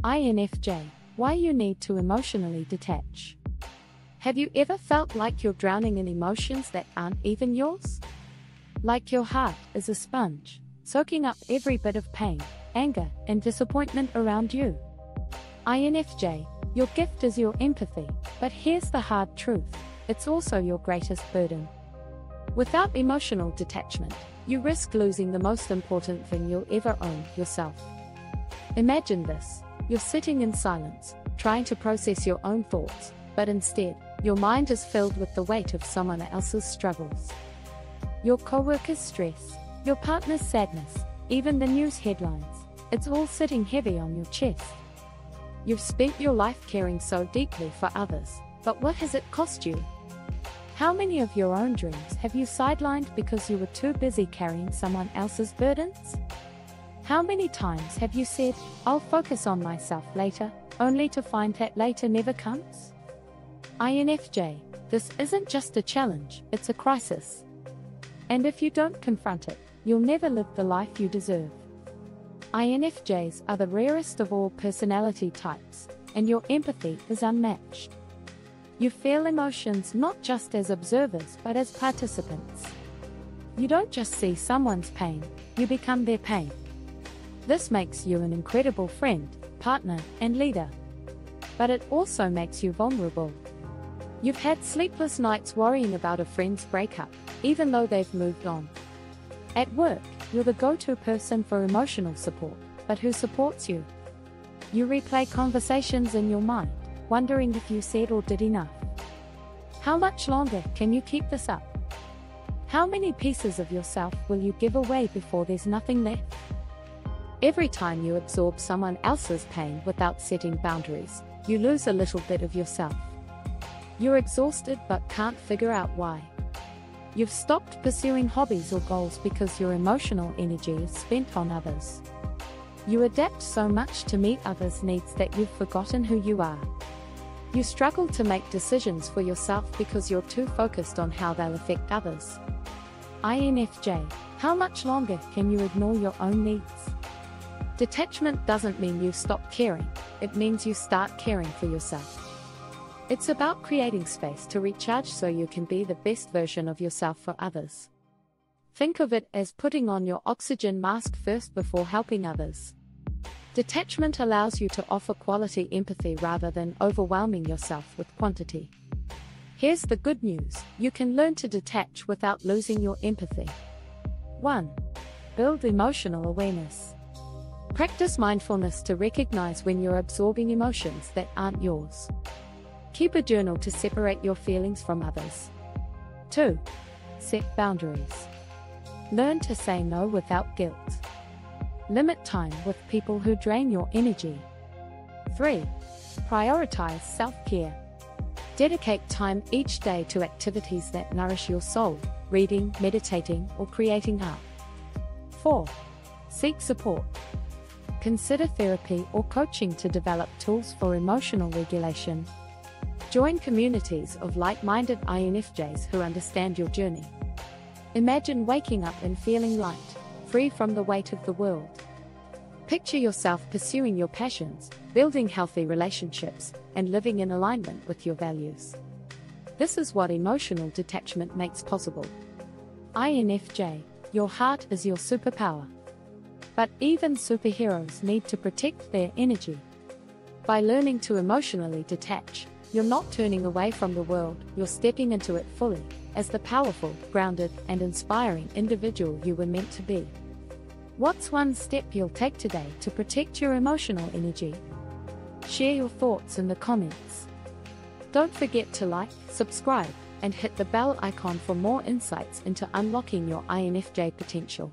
INFJ, why you need to emotionally detach. Have you ever felt like you're drowning in emotions that aren't even yours? Like your heart is a sponge, soaking up every bit of pain, anger, and disappointment around you. INFJ, your gift is your empathy, but here's the hard truth, it's also your greatest burden. Without emotional detachment, you risk losing the most important thing you'll ever own, yourself. Imagine this. You're sitting in silence, trying to process your own thoughts, but instead, your mind is filled with the weight of someone else's struggles. Your coworker's stress, your partner's sadness, even the news headlines, it's all sitting heavy on your chest. You've spent your life caring so deeply for others, but what has it cost you? How many of your own dreams have you sidelined because you were too busy carrying someone else's burdens? How many times have you said, "I'll focus on myself later," only to find that later never comes? INFJ, this isn't just a challenge, it's a crisis. And if you don't confront it, you'll never live the life you deserve. INFJs are the rarest of all personality types, and your empathy is unmatched. You feel emotions not just as observers but as participants. You don't just see someone's pain, you become their pain. This makes you an incredible friend, partner, and leader. But it also makes you vulnerable. You've had sleepless nights worrying about a friend's breakup, even though they've moved on. At work, you're the go-to person for emotional support, but who supports you? You replay conversations in your mind, wondering if you said or did enough. How much longer can you keep this up? How many pieces of yourself will you give away before there's nothing left? Every time you absorb someone else's pain without setting boundaries, you lose a little bit of yourself. You're exhausted but can't figure out why. You've stopped pursuing hobbies or goals because your emotional energy is spent on others. You adapt so much to meet others' needs that you've forgotten who you are. You struggle to make decisions for yourself because you're too focused on how they'll affect others. INFJ, how much longer can you ignore your own needs? Detachment doesn't mean you stop caring, it means you start caring for yourself. It's about creating space to recharge so you can be the best version of yourself for others. Think of it as putting on your oxygen mask first before helping others. Detachment allows you to offer quality empathy rather than overwhelming yourself with quantity. Here's the good news, you can learn to detach without losing your empathy. 1. Build emotional awareness. Practice mindfulness to recognize when you're absorbing emotions that aren't yours. Keep a journal to separate your feelings from others. 2. Set boundaries. Learn to say no without guilt. Limit time with people who drain your energy. 3. Prioritize self-care. Dedicate time each day to activities that nourish your soul, reading, meditating, or creating art. 4. Seek support. Consider therapy or coaching to develop tools for emotional regulation. Join communities of like-minded INFJs who understand your journey. Imagine waking up and feeling light, free from the weight of the world. Picture yourself pursuing your passions, building healthy relationships, and living in alignment with your values. This is what emotional detachment makes possible. INFJ, your heart is your superpower. But even superheroes need to protect their energy. By learning to emotionally detach, you're not turning away from the world, you're stepping into it fully, as the powerful, grounded, and inspiring individual you were meant to be. What's one step you'll take today to protect your emotional energy? Share your thoughts in the comments. Don't forget to like, subscribe, and hit the bell icon for more insights into unlocking your INFJ potential.